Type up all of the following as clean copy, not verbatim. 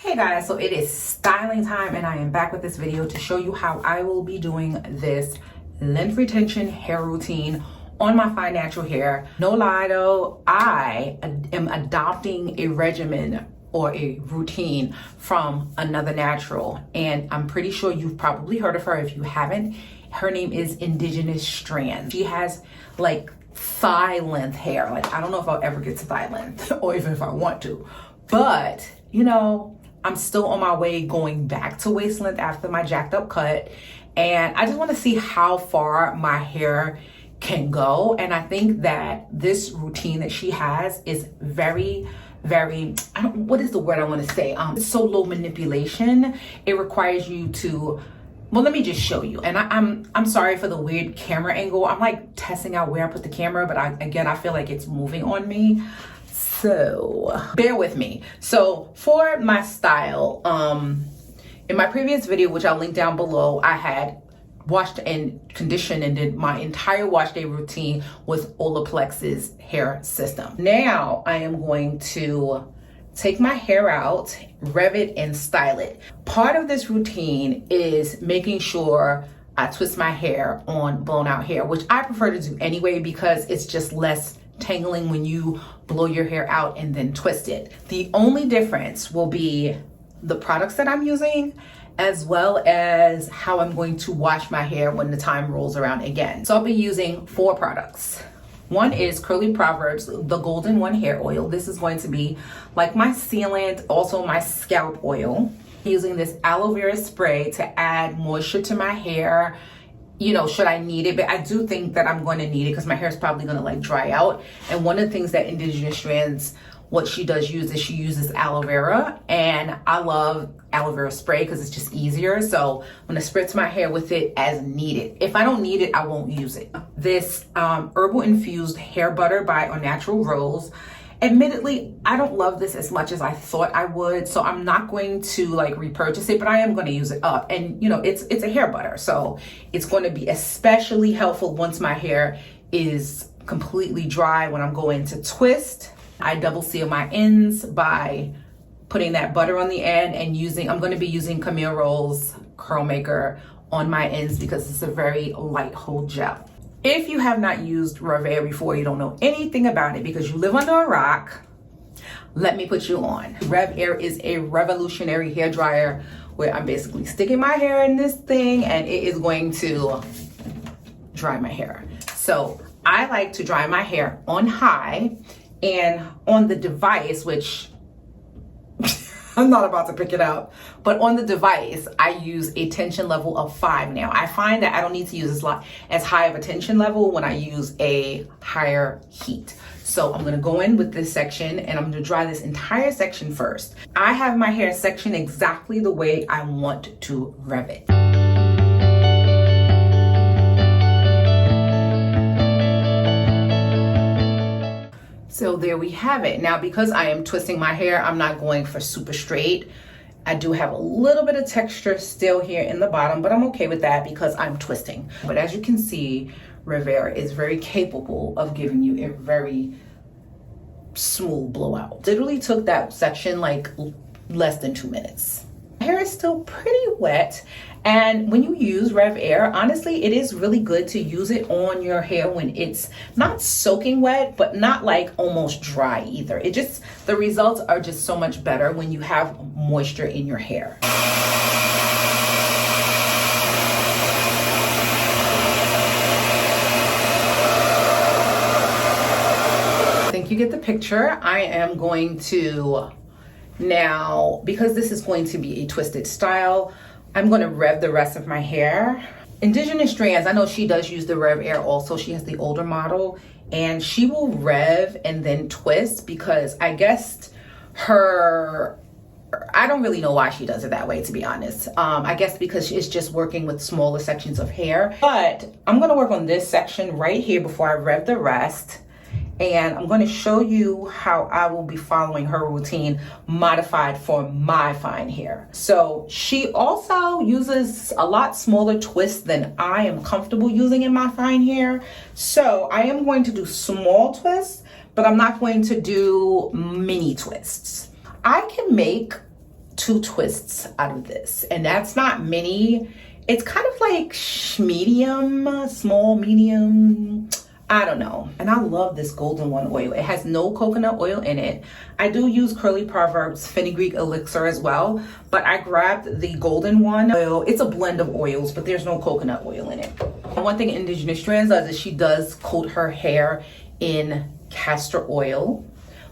Hey guys, so it is styling time and I am back with this video to show you how I will be doing this length retention hair routine on my fine natural hair. No lie though, I am adopting a regimen or a routine from another natural, and I'm pretty sure you've probably heard of her. If you haven't, her name is Indigenous Strandz. She has like thigh length hair. Like, I don't know if I'll ever get to thigh length or even if I want to, but you know, I'm still on my way going back to waist length after my jacked up cut. And I just want to see how far my hair can go. And I think that this routine that she has is very, what is the word I want to say? It's so low manipulation. It requires you to, well, let me just show you. And I'm sorry for the weird camera angle. I'm like testing out where I put the camera, but I feel like it's moving on me. So bear with me. So for my style, in my previous video, which I'll link down below, I had washed and conditioned and did my entire wash day routine with Olaplex's hair system. Now I am going to take my hair out, rev it, and style it. Part of this routine is making sure I twist my hair on blown out hair, which I prefer to do anyway because it's just less tangling when you blow your hair out and then twist it. The only difference will be the products that I'm using, as well as how I'm going to wash my hair when the time rolls around again. So I'll be using 4 products. One is Curly Proverbs, the Golden One hair oil. This is going to be like my sealant, also my scalp oil. Using this aloe vera spray to add moisture to my hair, you know, should I need it, but I do think that I'm going to need it because my hair is probably going to like dry out. And one of the things that Indigenous Strandz, what she does use is she uses aloe vera, and I love aloe vera spray because it's just easier. So I'm going to spritz my hair with it as needed. If I don't need it, I won't use it. This herbal infused hair butter by Our Natural Rose. Admittedly, I don't love this as much as I thought I would, so I'm not going to like repurchase it, but I am going to use it up. And you know, it's a hair butter, so it's going to be especially helpful once my hair is completely dry when I'm going to twist. I double seal my ends by putting that butter on the end and I'm going to be using Camille Roll's Curl Maker on my ends because it's a very light hold gel. If you have not used Rev Air before, you don't know anything about it because you live under a rock, let me put you on. Rev Air is a revolutionary hair dryer where I'm basically sticking my hair in this thing and it is going to dry my hair. So I like to dry my hair on high and on the device, which I'm not about to pick it up, but on the device, I use a tension level of 5 now. I find that I don't need to use as high of a tension level when I use a higher heat. So I'm gonna go in with this section and I'm gonna dry this entire section first. I have my hair sectioned exactly the way I want to rev it. So there we have it. Now, because I am twisting my hair, I'm not going for super straight. I do have a little bit of texture still here in the bottom, but I'm okay with that because I'm twisting. But as you can see, Rev Air is very capable of giving you a very smooth blowout. Literally took that section like less than 2 minutes. My hair is still pretty wet. And when you use Rev Air, honestly, it is really good to use it on your hair when it's not soaking wet, but not like almost dry either. The results are just so much better when you have moisture in your hair. I think you get the picture. I am going to now, because this is going to be a twisted style, I'm going to rev the rest of my hair. Indigenous Strandz, I know she does use the Rev Air also. She has the older model and she will rev and then twist because I guess I don't really know why she does it that way, to be honest. I guess because it's just working with smaller sections of hair. But I'm going to work on this section right here before I rev the rest. And I'm going to show you how I will be following her routine modified for my fine hair. So she also uses a lot smaller twists than I am comfortable using in my fine hair. So I am going to do small twists, but I'm not going to do mini twists. I can make 2 twists out of this, and that's not many. It's kind of like medium, small, medium, I don't know. And I love this golden one oil. It has no coconut oil in it. I do use Curly Proverbs fenugreek elixir as well, but I grabbed the golden one oil. It's a blend of oils, but there's no coconut oil in it. And one thing Indigenous Strandz does is she does coat her hair in castor oil,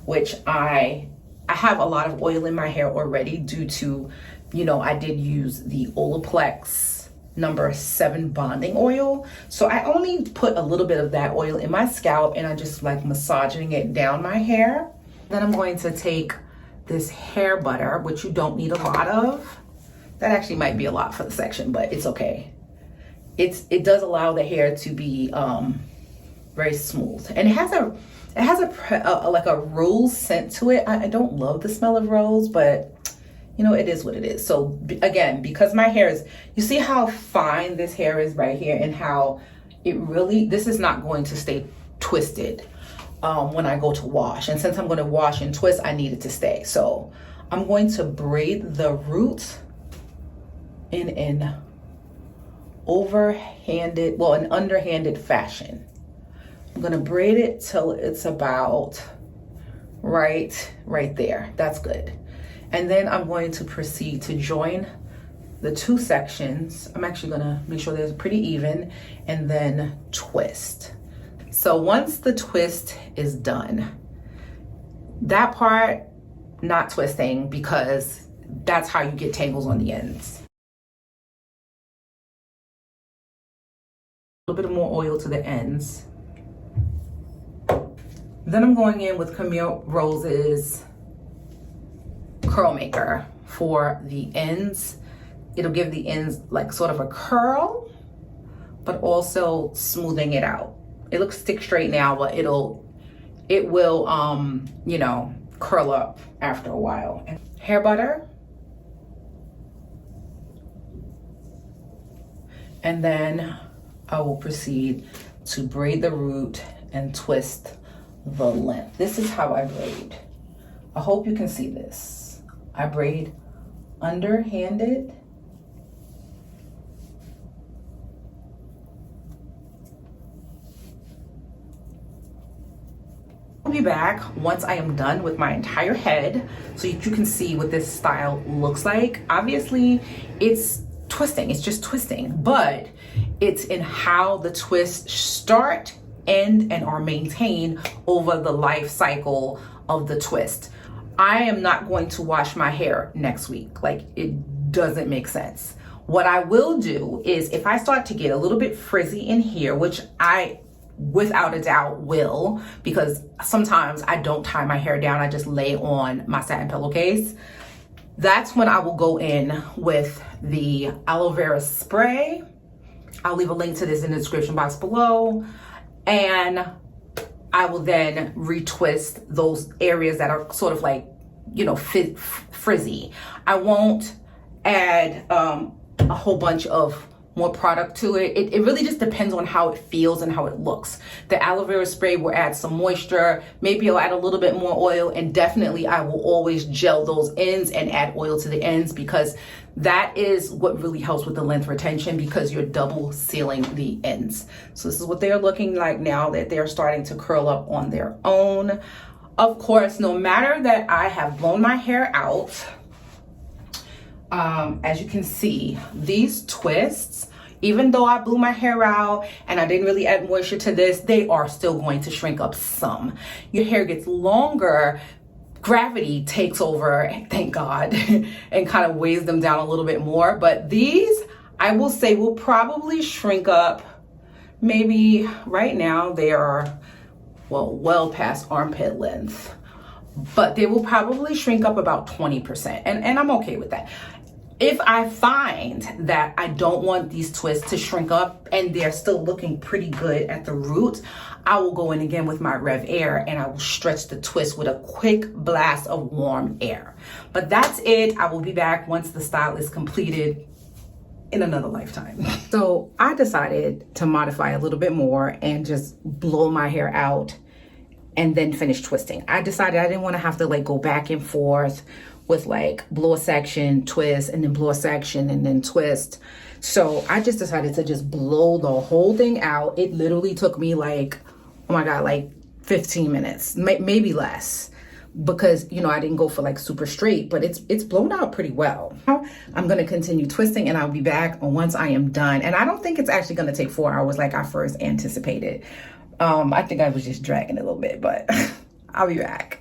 which I have a lot of oil in my hair already due to, you know, I did use the Olaplex number 7 bonding oil. So I only put a little bit of that oil in my scalp, and I just like massaging it down my hair. Then I'm going to take this hair butter, which you don't need a lot of. That actually might be a lot for the section, but it's okay. It does allow the hair to be very smooth, and it has a like a rose scent to it. I don't love the smell of rose, but you know, it is what it is. So again, because my hair is, you see how fine this hair is right here, and how it really, this is not going to stay twisted when I go to wash. And since I'm going to wash and twist, I need it to stay. So I'm going to braid the root in an overhanded, well, an underhanded fashion. I'm going to braid it till it's about right there. That's good. And then I'm going to proceed to join the 2 sections. I'm actually gonna make sure they're pretty even, and then twist. So once the twist is done, that part, not twisting, because that's how you get tangles on the ends. A little bit more oil to the ends. Then I'm going in with Camille Rose's curl maker for the ends. It'll give the ends like sort of a curl, but also smoothing it out. It looks stick straight now, but it will you know, curl up after a while. Hair butter, and then I will proceed to braid the root and twist the length. This is how I braid. I hope you can see this. I braid underhanded. I'll be back once I am done with my entire head so you can see what this style looks like. Obviously, it's twisting, it's just twisting, but it's in how the twists start, end, and are maintained over the life cycle of the twist. I am not going to wash my hair next week. Like, it doesn't make sense. What I will do is, if I start to get a little bit frizzy in here, which I without a doubt will, because sometimes I don't tie my hair down, I just lay on my satin pillowcase, that's when I will go in with the aloe vera spray. I'll leave a link to this in the description box below, and I will then retwist those areas that are sort of like, you know, frizzy. I won't add a whole bunch of more product to it. It really just depends on how it feels and how it looks. The aloe vera spray will add some moisture. Maybe I'll add a little bit more oil, and definitely I will always gel those ends and add oil to the ends, because that is what really helps with the length retention, because you're double sealing the ends. So this is what they're looking like now that they're starting to curl up on their own. Of course, no matter that I have blown my hair out, as you can see, these twists, even though I blew my hair out and I didn't really add moisture to this, they are still going to shrink up some. Your hair gets longer, gravity takes over, thank God, and kind of weighs them down a little bit more. But these, I will say, will probably shrink up. Maybe right now they are, well past armpit length, but they will probably shrink up about 20%. And I'm okay with that. If I find that I don't want these twists to shrink up and they're still looking pretty good at the root, I will go in again with my Rev Air and I will stretch the twist with a quick blast of warm air. But that's it. I will be back once the style is completed in another lifetime. So I decided to modify a little bit more and just blow my hair out and then finish twisting. I decided I didn't want to have to like go back and forth with like blow a section, twist, and then blow a section and then twist. So I just decided to just blow the whole thing out. It literally took me like, oh my God, like 15 minutes, maybe less, because, you know, I didn't go for like super straight, but it's blown out pretty well. I'm going to continue twisting and I'll be back once I am done. And I don't think it's actually going to take 4 hours like I first anticipated. I think I was just dragging a little bit, but I'll be back.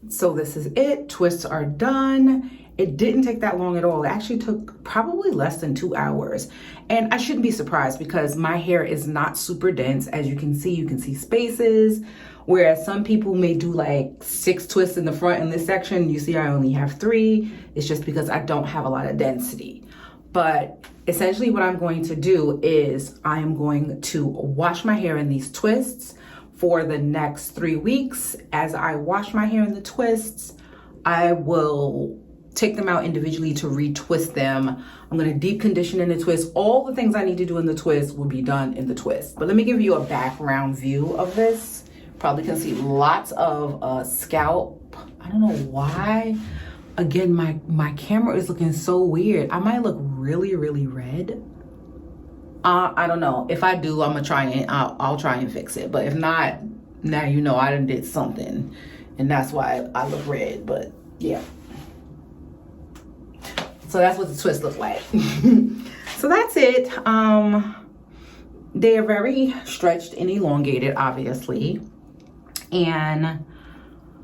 So this is it. Twists are done. It didn't take that long at all. It actually took probably less than 2 hours. And I shouldn't be surprised because my hair is not super dense. As you can see spaces. Whereas some people may do like 6 twists in the front in this section. You see I only have 3. It's just because I don't have a lot of density. But essentially what I'm going to do is I am going to wash my hair in these twists for the next 3 weeks. As I wash my hair in the twists, I will take them out individually to retwist them. I'm going to deep condition in the twist. All the things I need to do in the twist will be done in the twist. But let me give you a background view of this. Probably can see lots of scalp. I don't know why. Again, my camera is looking so weird. I might look really, really red. I don't know. If I do, I'm gonna try and I'll try and fix it. But if not, now you know I done did something, and that's why I look red. But yeah. So that's what the twist look like. So that's it. They are very stretched and elongated, obviously. And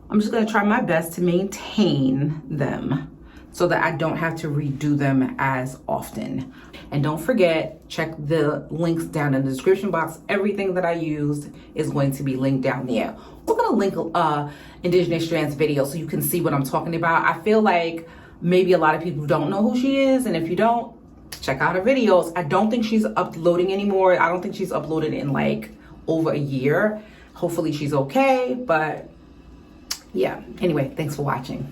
I'm just gonna try my best to maintain them so that I don't have to redo them as often. And don't forget, check the links down in the description box. Everything that I used is going to be linked down there. We're gonna link Indigenous Strandz video so you can see what I'm talking about. I feel like maybe a lot of people don't know who she is, and if you don't, check out her videos. I don't think she's uploading anymore. I don't think she's uploaded in like over a year. Hopefully she's okay, but yeah. Anyway, thanks for watching.